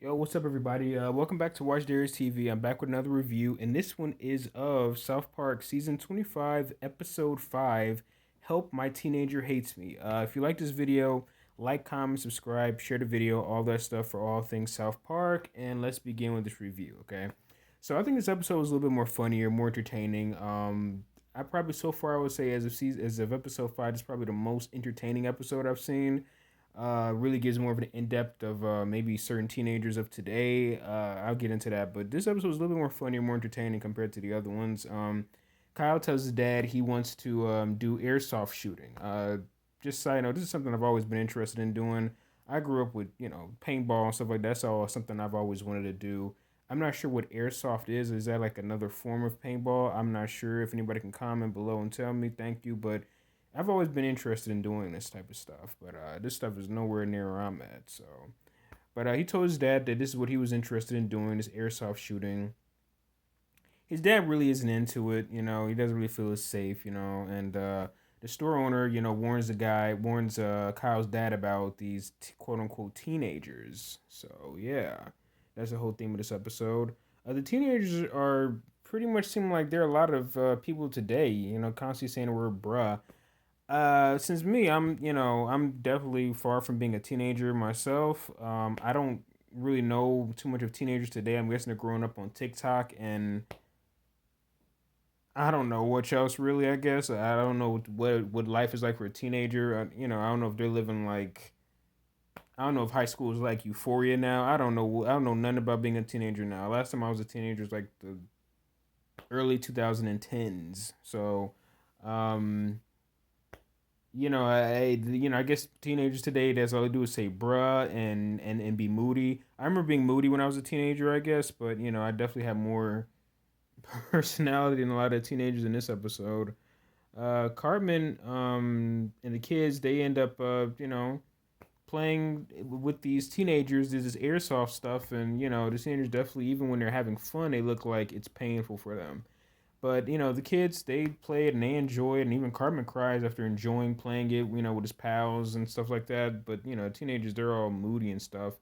Yo, what's up, everybody? Welcome back to Watch Darius TV. I'm back with another review, and this one is of South Park Season 25, Episode 5, Help My Teenager Hates Me. If you like this video, like, comment, subscribe, share the video, all that stuff for all things South Park, and let's begin with this review, okay? So I think this episode was a little bit more funnier, more entertaining. I probably so far I would say as of episode 5, it's probably the most entertaining episode I've seen. Really gives more of an in-depth of maybe certain teenagers of today. I'll get into that, but this episode was a little bit more funny, more entertaining compared to the other ones. Kyle tells his dad he wants to do airsoft shooting. Just side note, this is something I've always been interested in doing. I grew up with paintball and stuff like that. That's all something I've always wanted to do. I'm not sure what airsoft is. Is that like another form of paintball? I'm not sure. If anybody can comment below and tell me, thank you. But I've always been interested in doing this type of stuff, but this stuff is nowhere near where I'm at. So, but he told his dad that this is what he was interested in doing, this airsoft shooting. His dad really isn't into it, he doesn't really feel it's safe, and the store owner, warns Kyle's dad about these quote unquote teenagers. So yeah, that's the whole theme of this episode. The teenagers are pretty much seem like there are a lot of people today, constantly saying the word bruh. Since me, I'm definitely far from being a teenager myself. I don't really know too much of teenagers today. I'm guessing they're growing up on TikTok, and I don't know what else really. I guess I don't know what life is like for a teenager. I don't know if they're living like. I don't know if high school is like euphoria now. I don't know. I don't know nothing about being a teenager now. Last time I was a teenager was like the early 2010s. So, um, I guess teenagers today, that's all they do is say bruh and be moody. I remember being moody when I was a teenager, I guess, but I definitely have more personality than a lot of teenagers in this episode. Cartman and the kids, they end up playing with these teenagers. There's this airsoft stuff, and the teenagers definitely, even when they're having fun, they look like it's painful for them. But the kids, they play it and they enjoy it, and even Cartman cries after enjoying playing it, with his pals and stuff like that. But teenagers, they're all moody and stuff.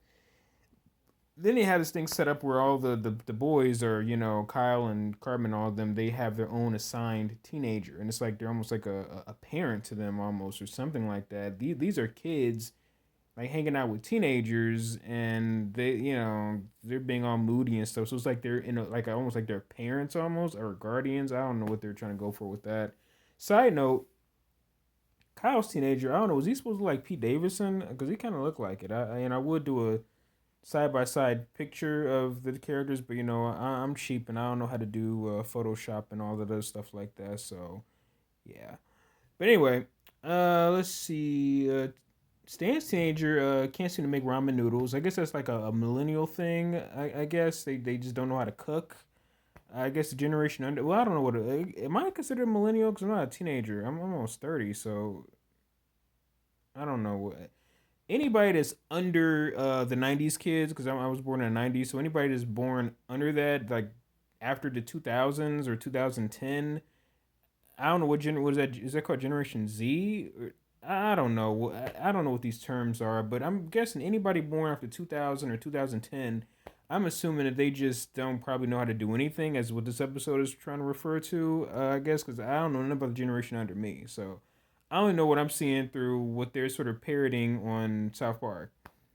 Then they had this thing set up where all the boys are, Kyle and Cartman, all of them, they have their own assigned teenager, and it's like they're almost like a parent to them, almost, or something like that. These are kids like hanging out with teenagers, and they're being all moody and stuff. So it's like they're in a, like almost like their parents, almost, or guardians. I don't know what they're trying to go for with that. Side note, Kyle's teenager, I don't know, was he supposed to look like Pete Davidson? Because he kind of looked like it. I would do a side by side picture of the characters, but I'm cheap and I don't know how to do Photoshop and all of those stuff like that. So yeah. But anyway, let's see. Stan's teenager can't seem to make ramen noodles. I guess that's like a millennial thing. I guess they just don't know how to cook. I guess the generation under. Well, I don't know what. Am I considered a millennial? Because I'm not a teenager. I'm almost 30, so I don't know what. Anybody that's under the '90s kids, because I was born in the '90s, so anybody that's born under that, like after the 2000s or 2010, I don't know what is that? Is that called Generation Z? Or, I don't know. I don't know what these terms are, but I'm guessing anybody born after 2000 or 2010. I'm assuming that they just don't probably know how to do anything, as what this episode is trying to refer to. I guess because I don't know nothing about the generation under me, so I only know what I'm seeing through what they're sort of parroting on South Park.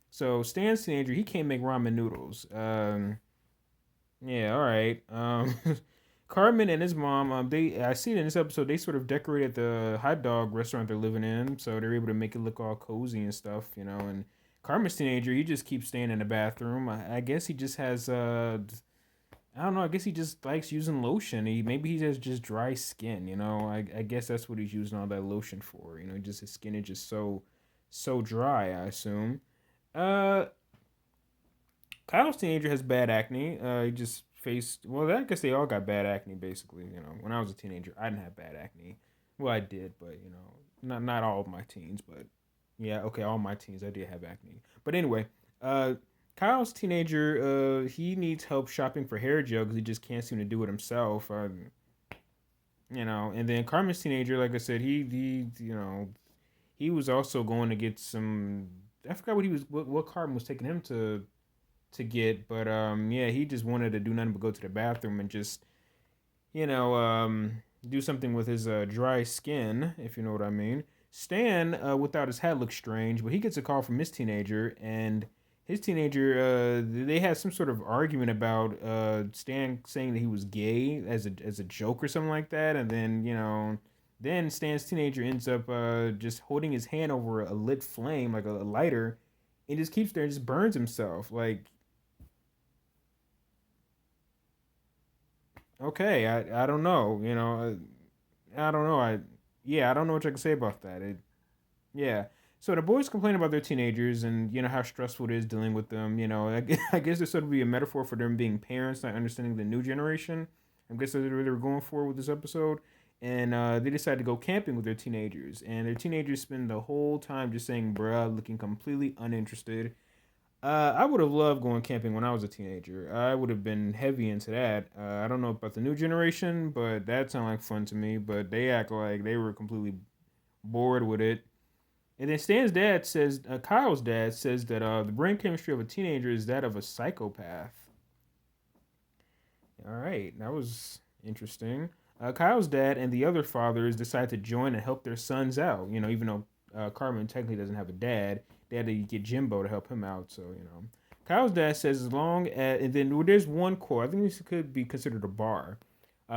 So Stan's teenager, he can't make ramen noodles. Yeah, all right. Carmen and his mom, they I see it in this episode. They sort of decorated the hot dog restaurant they're living in, so they're able to make it look all cozy and stuff, And Carmen's teenager, he just keeps staying in the bathroom. I guess he just has I don't know. I guess he just likes using lotion. Maybe he has just dry skin. I guess that's what he's using all that lotion for. Just his skin is just so dry. I assume. Uh, Kyle's teenager has bad acne. He just faced. Well, I guess they all got bad acne. Basically, when I was a teenager, I didn't have bad acne. Well, I did, but not all of my teens, but yeah, okay, all my teens I did have acne. But anyway, uh, Kyle's teenager, he needs help shopping for hair gel because he just can't seem to do it himself. And then Carmen's teenager, like I said, he was also going to get some. I forgot what Carmen was taking him to. to get, but yeah, he just wanted to do nothing but go to the bathroom and just you know do something with his dry skin, if you know what I mean. Stan, without his hat, looks strange, but he gets a call from his teenager, and his teenager, they had some sort of argument about Stan saying that he was gay as a joke or something like that, and then then Stan's teenager ends up just holding his hand over a lit flame, like a lighter, and just keeps there and just burns himself. Like, okay, I don't know, I don't know, I don't know what I can say about that. Yeah. So the boys complain about their teenagers and how stressful it is dealing with them. I guess this would be a metaphor for them being parents, not understanding the new generation. I guess that's what they were going for with this episode. And they decide to go camping with their teenagers, and their teenagers spend the whole time just saying "bruh," looking completely uninterested. I would have loved going camping when I was a teenager. I would have been heavy into that. I don't know about the new generation, but that sounded like fun to me. But they act like they were completely bored with it. And then Kyle's dad says that the brain chemistry of a teenager is that of a psychopath. All right, that was interesting. Kyle's dad and the other fathers decide to join and help their sons out. Even though Carmen technically doesn't have a dad, they had to get Jimbo to help him out. So Kyle's dad says as long as and then there's one quote. I think this could be considered a bar.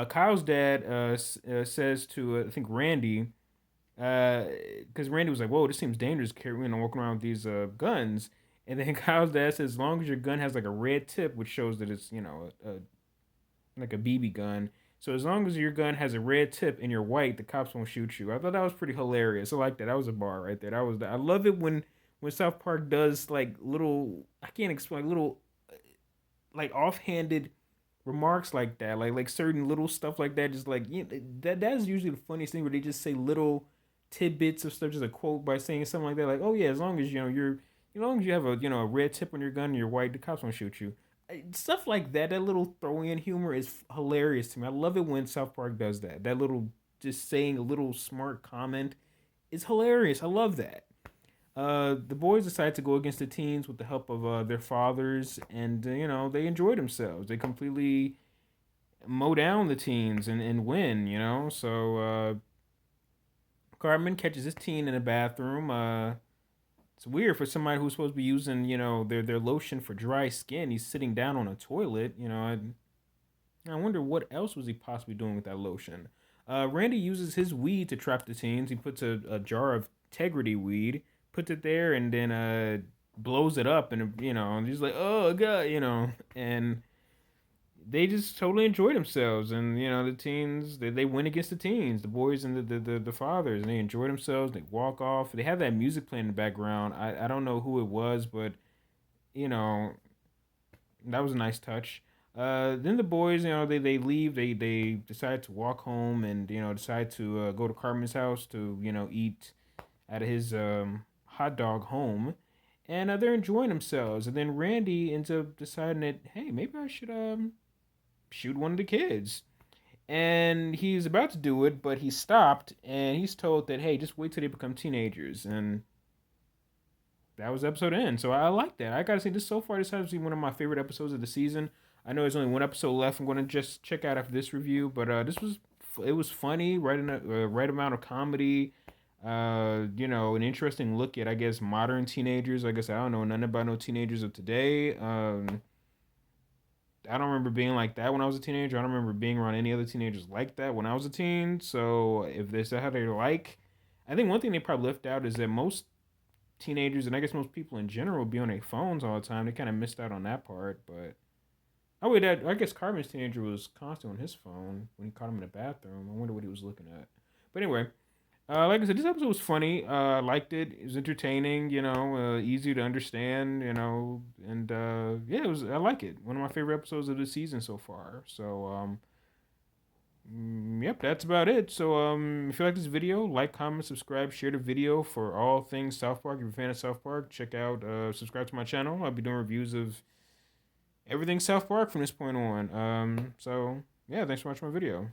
Kyle's dad says to I think Randy, because Randy was like, "Whoa, this seems dangerous, carrying and walking around with these guns." And then Kyle's dad says, "As long as your gun has like a red tip, which shows that it's like a BB gun. So as long as your gun has a red tip and you're white, the cops won't shoot you." I thought that was pretty hilarious. I like that. That was a bar right there. I love it when South Park does like little I can't explain little like offhanded remarks like that, like certain little stuff like that. Just like that's usually the funniest thing where they just say little tidbits of stuff, just a quote by saying something like that, like, "Oh yeah, as long as as long as you have a red tip on your gun and you're white, the cops won't shoot you." Stuff like that. That little throw-in humor is hilarious to me. I love it when South Park does that. That little just saying a little smart comment is hilarious. I love that. The boys decide to go against the teens with the help of their fathers, and they enjoy themselves. They completely mow down the teens and win. So Cartman catches his teen in the bathroom. It's weird for somebody who's supposed to be using their lotion for dry skin. He's sitting down on a toilet. I wonder what else was he possibly doing with that lotion. Randy uses his weed to trap the teens. He puts a jar of Integrity weed, puts it there, and then blows it up, and and he's like, "Oh god," and they just totally enjoy themselves. And the teens, they win against the teens, the boys and the fathers, and they enjoy themselves. They walk off. They have that music playing in the background. I don't know who it was, but you know that was a nice touch. Then the boys, they leave. They decide to walk home, and decide to go to Carmen's house to eat at his hot dog home, and they're enjoying themselves. And then Randy ends up deciding that, hey, maybe I should shoot one of the kids. And he's about to do it, but he stopped, and he's told that, hey, just wait till they become teenagers. And that was episode end. So I like that. I gotta say, this so far, this has been one of my favorite episodes of the season. I know there's only one episode left. I'm gonna just check out after this review, but it was funny, right in a right amount of comedy. An interesting look at, I guess, modern teenagers. I guess I don't know nothing about no teenagers of today. I don't remember being like that when I was a teenager. I don't remember being around any other teenagers like that when I was a teen. So if this is how they're like, I think one thing they probably left out is that most teenagers, and I guess most people in general, be on their phones all the time. They kind of missed out on that part. But I guess Carmen's teenager was constantly on his phone when he caught him in the bathroom. I wonder what he was looking at. But anyway, like I said, this episode was funny. I liked it. It was entertaining. Easy to understand. And yeah, it was. I like it. One of my favorite episodes of the season so far. So yep, that's about it. So if you like this video, like, comment, subscribe, share the video for all things South Park. If you're a fan of South Park, check out, subscribe to my channel. I'll be doing reviews of everything South Park from this point on. So yeah, thanks for watching my video.